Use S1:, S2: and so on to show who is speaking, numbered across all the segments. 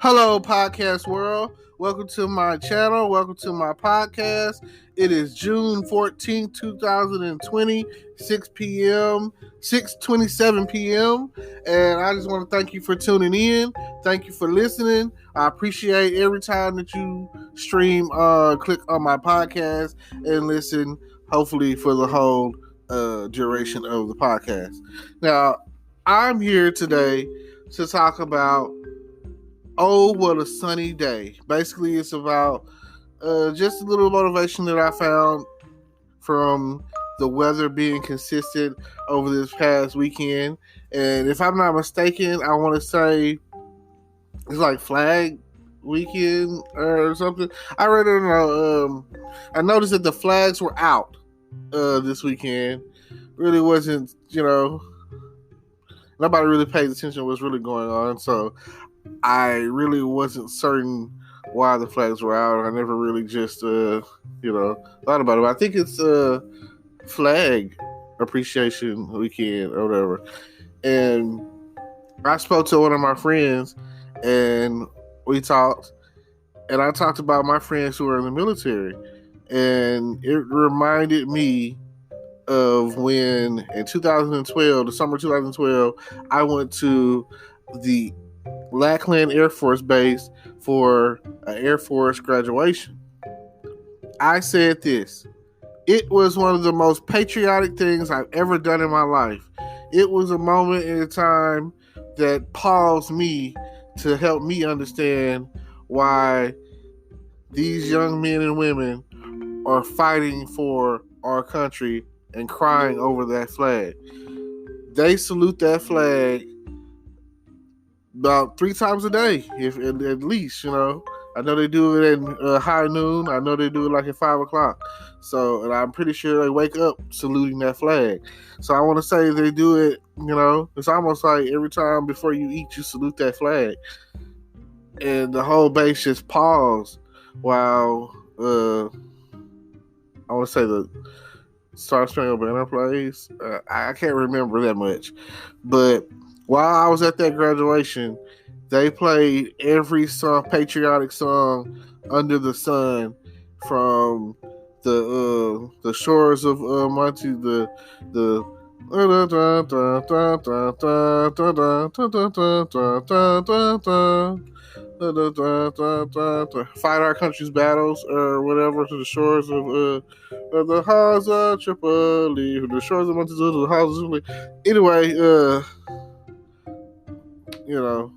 S1: Hello, podcast world. Welcome to my channel. Welcome to my podcast. It is June 14th, 2020, 6 p.m., 6:27 p.m. And I just want to thank you for tuning in. Thank you for listening. I appreciate every time that you stream, click on my podcast and listen, hopefully for the whole duration of the podcast. Now, I'm here today to talk about Oh, what a sunny day. Basically, it's about just a little motivation that I found from the weather being consistent over this past weekend. And if I'm not mistaken, I want to say it's like Flag Weekend or something. I read it. I noticed that the flags were out this weekend. Really wasn't, nobody really paid attention to what's really going on. So I really wasn't certain why the flags were out. I never really just, thought about it. But I think it's Flag Appreciation Weekend or whatever. And I spoke to one of my friends, and we talked. And I talked about my friends who are in the military. And it reminded me of when in 2012, the summer 2012, I went to the Lackland Air Force Base for an Air Force graduation. I said this. It was one of the most patriotic things I've ever done in my life. It was a moment in time that paused me to help me understand why these young men and women are fighting for our country and crying over that flag. They salute that flag about 3 times a day, if at least, I know they do it at high noon. I know they do it like at 5 o'clock. So, and I'm pretty sure they wake up saluting that flag. So I want to say they do it, it's almost like every time before you eat, you salute that flag. And the whole base just paused while, I want to say the Star Spangled Banner plays. I can't remember that much. But while I was at that graduation, they played every song, patriotic song under the sun, from the shores of Monty, the fight our country's battles or whatever, to the shores of the halls of Tripoli, the shores of Monty, the halls of Tripoli. Anyway,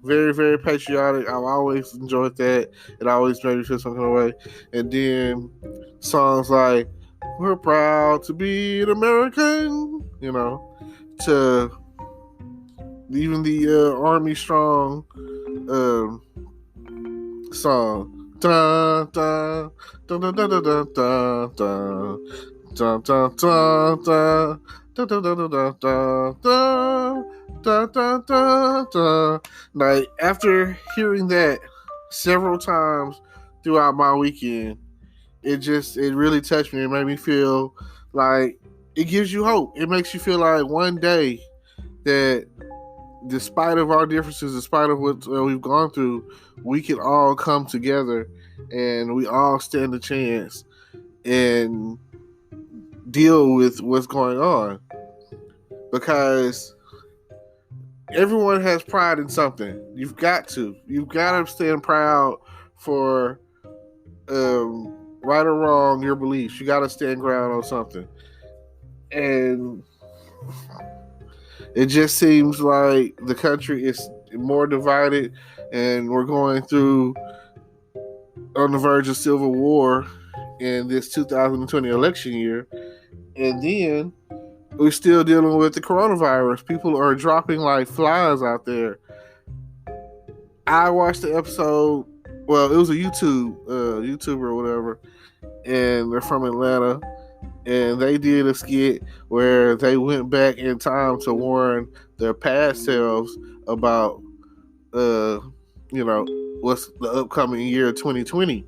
S1: very, very patriotic. I've always enjoyed that. It always made me feel some kind of way. And then songs like "We're Proud to Be an American," to even the Army Strong song. Da da da da da da da da da da da da. Da, da, da, da, da, da, da, da, da, da. Like, after hearing that several times throughout my weekend, it really touched me. It made me feel like it gives you hope. It makes you feel like one day that, despite of our differences, despite of what we've gone through, we can all come together and we all stand a chance and deal with what's going on, because everyone has pride in something. You've got to stand proud for right or wrong your beliefs. You got to stand ground on something, and it just seems like the country is more divided, and we're going through on the verge of civil war in this 2020 election year. And then we're still dealing with the coronavirus. People are dropping like flies out there. I watched the episode. Well, it was a YouTuber or whatever, and they're from Atlanta. And they did a skit where they went back in time to warn their past selves about, what's the upcoming year 2020.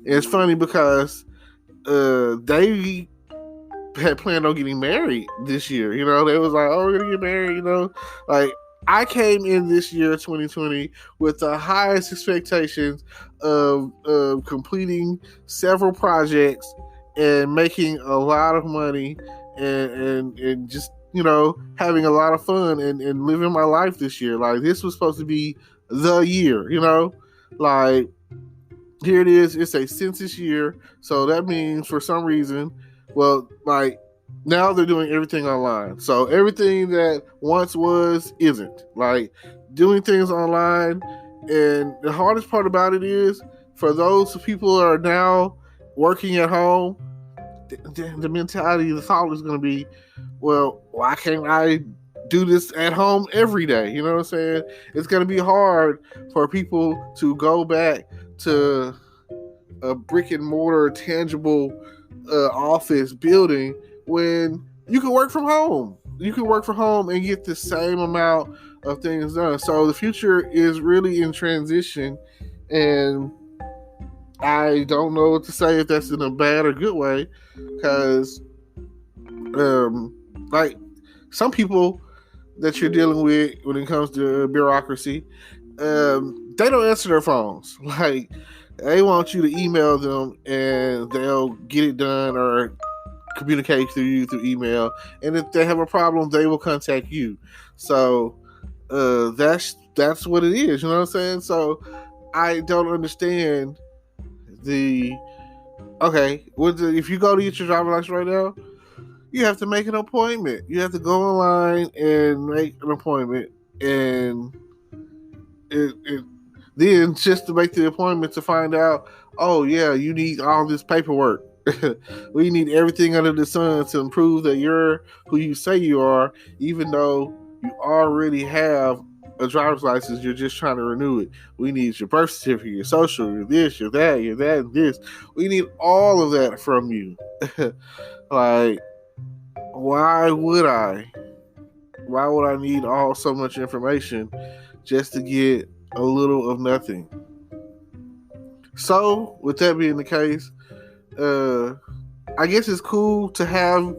S1: And it's funny because they had planned on getting married this year. They was like, "Oh, we're gonna get married," like I came in this year, 2020, with the highest expectations of completing several projects and making a lot of money and just, having a lot of fun and living my life this year. Like, this was supposed to be the year, Like, here it is. It's a census year. So that means for some reason, well, like, now they're doing everything online. So everything that once was isn't. Like, doing things online. And the hardest part about it is for those people who are now working at home, the mentality, the thought is going to be, well, why can't I do this at home every day? You know what I'm saying? It's going to be hard for people to go back to a brick and mortar, tangible office building when you can work from home. You can work from home and get the same amount of things done. So the future is really in transition, and I don't know what to say if that's in a bad or good way, because like, some people that you're dealing with when it comes to bureaucracy, they don't answer their phones. Like, they want you to email them and they'll get it done, or communicate through you through email. And if they have a problem, they will contact you. So that's what it is. You know what I'm saying? So I don't understand if you go to get your driver's license right now, you have to make an appointment. You have to go online and make an appointment, and then just to make the appointment to find out, oh yeah, you need all this paperwork. We need everything under the sun to prove that you're who you say you are, even though you already have a driver's license. You're just trying to renew it. We need your birth certificate, your social, your this, your that, and this. We need all of that from you. Like, why would I need so much information just to get a little of nothing? So, with that being the case, I guess it's cool to have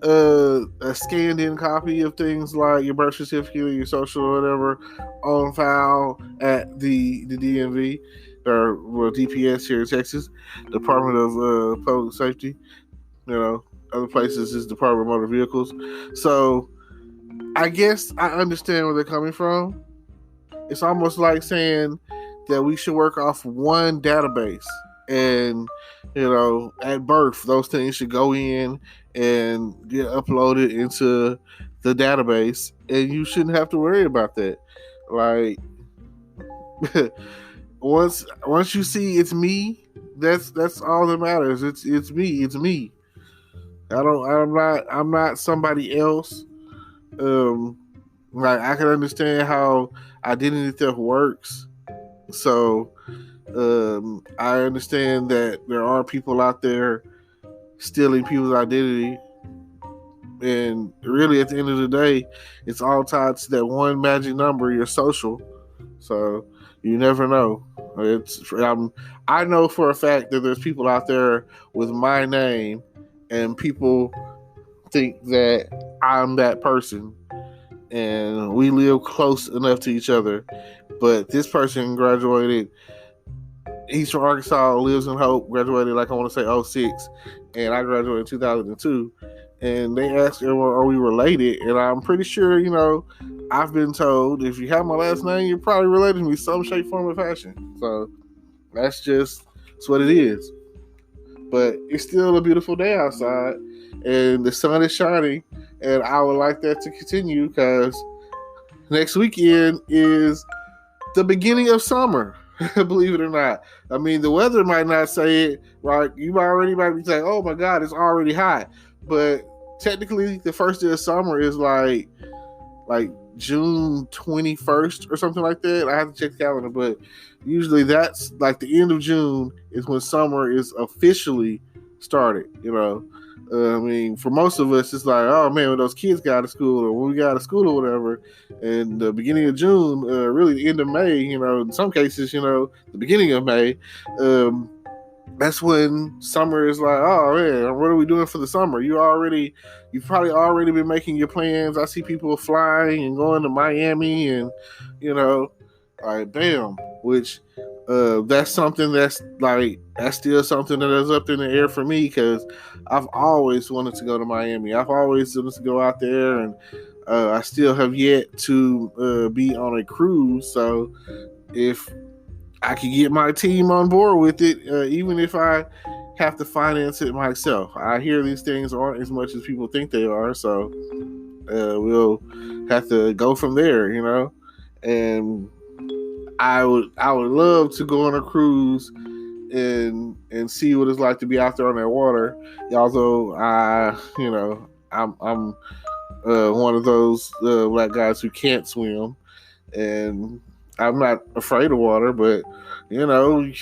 S1: a scanned-in copy of things like your birth certificate or your social or whatever on file at the DMV, or DPS here in Texas, Department of Public Safety. Other places is Department of Motor Vehicles. So I guess I understand where they're coming from. It's almost like saying that we should work off one database, and at birth those things should go in and get uploaded into the database, and you shouldn't have to worry about that. Like, once you see it's me, that's all that matters. It's me. I'm not somebody else. Like, I can understand how identity theft works. So I understand that there are people out there stealing people's identity, and really at the end of the day, it's all tied to that one magic number, your social. So you never know. I know for a fact that there's people out there with my name, and people think that I'm that person, and we live close enough to each other. But this person graduated, he's from Arkansas, lives in Hope, graduated, like, I want to say 06, and I graduated in 2002. And they asked, are we related? And I'm pretty sure, I've been told, if you have my last name, you're probably related to me some shape, form, or fashion. So that's what it is. But it's still a beautiful day outside, and the sun is shining, and I would like that to continue, because next weekend is the beginning of summer. Believe it or not. I mean, the weather might not say it, right? You might be saying, oh my God, it's already hot. But technically, the first day of summer is like June 21st or something like that. I have to check the calendar, but usually that's like the end of June is when summer is officially started. I mean, for most of us, it's like, oh man, when those kids got out of school, or when we got out of school or whatever, and the beginning of June, really the end of May, in some cases, the beginning of May, that's when summer is like, oh man, what are we doing for the summer? You've probably already been making your plans. I see people flying and going to Miami, and you know, like bam, which that's something that's still something that is up in the air for me because I've always wanted to go to Miami. I've always wanted to go out there, and I still have yet to be on a cruise. So if I can get my team on board with it, even if I have to finance it myself. I hear these things aren't as much as people think they are, so we'll have to go from there, you know. And I would love to go on a cruise and see what it's like to be out there on that water. Although I'm one of those black guys who can't swim, and I'm not afraid of water, but you know,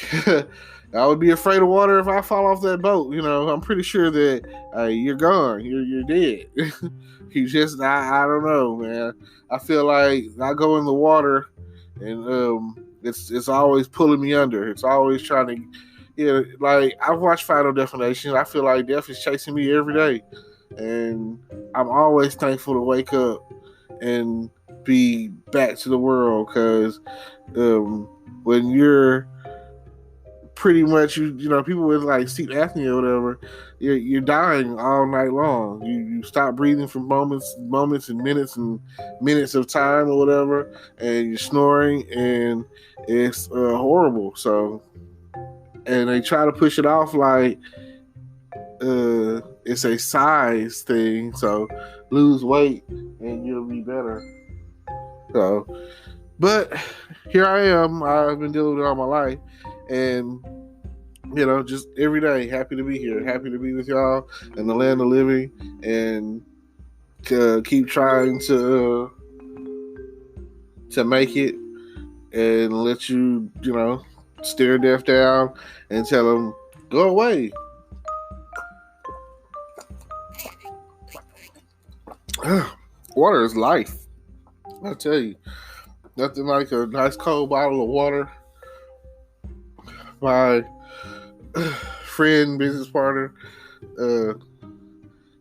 S1: I would be afraid of water if I fall off that boat. You know, I'm pretty sure that you're gone, you're dead. You just, I don't know, man. I feel like I go in the water, and it's always pulling me under. It's always trying to, like I've watched Final Destination. I feel like death is chasing me every day, and I'm always thankful to wake up and be back to the world because when you're pretty much you know people with like sleep apnea or whatever, you're dying all night long. You stop breathing for moments and minutes of time or whatever, and you're snoring, and it's horrible. So, and they try to push it off like it's a size thing. So lose weight and you'll be better. So, but here I am. I've been dealing with it all my life, and you know, just every day, happy to be here, happy to be with y'all in the land of living, and keep trying to make it, and let you know, stare death down and tell them go away. Water is life. I tell you, nothing like a nice cold bottle of water. My friend, business partner,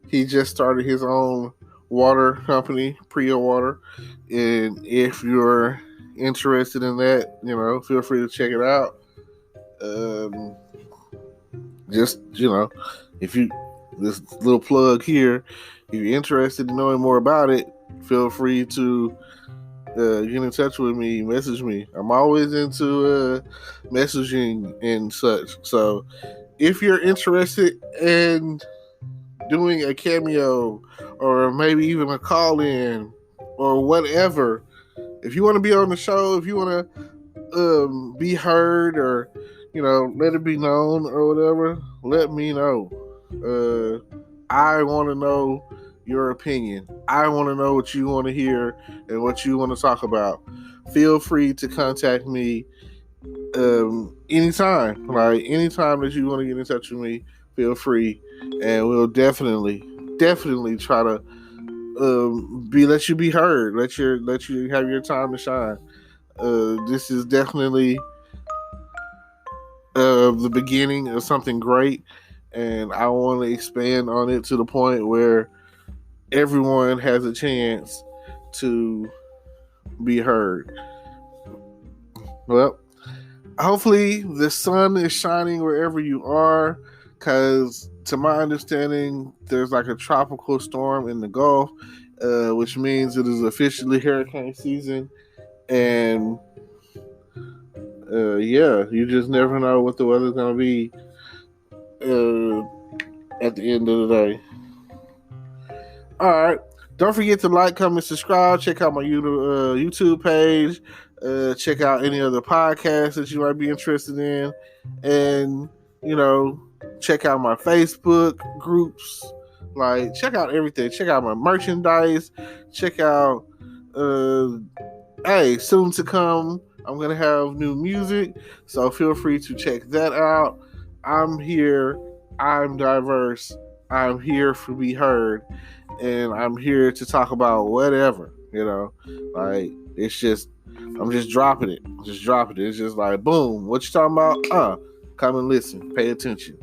S1: he just started his own water company, Priya Water, and if you're interested in that, you know, feel free to check it out. Just, you know, if you, this little plug here, if you're interested in knowing more about it, feel free to get in touch with me, message me. I'm always into messaging and such. So if you're interested in doing a cameo or maybe even a call-in or whatever, if you want to be on the show, if you want to be heard, or you know, let it be known or whatever, let me know. I want to know your opinion. I want to know what you want to hear and what you want to talk about. Feel free to contact me anytime. Like anytime that you want to get in touch with me, feel free, and we'll definitely try to let you be heard. Let you have your time to shine. This is definitely the beginning of something great, and I want to expand on it to the point where everyone has a chance to be heard. Well, hopefully the sun is shining wherever you are, because to my understanding, there's like a tropical storm in the Gulf, which means it is officially hurricane season, and yeah, you just never know what the weather's going to be at the end of the day. All right. Don't forget to like, comment, subscribe. Check out my YouTube page. Check out any other podcasts that you might be interested in. And, you know, check out my Facebook groups. Like, check out everything. Check out my merchandise. Check out, soon to come, I'm going to have new music. So feel free to check that out. I'm here. I'm diverse. I'm here to be heard. And I'm here to talk about whatever, you know, like it's just, I'm just dropping it. It's just like, boom, what you talking about? come and listen, pay attention.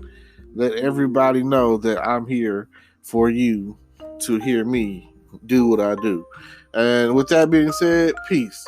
S1: Let everybody know that I'm here for you to hear me do what I do. And with that being said, peace.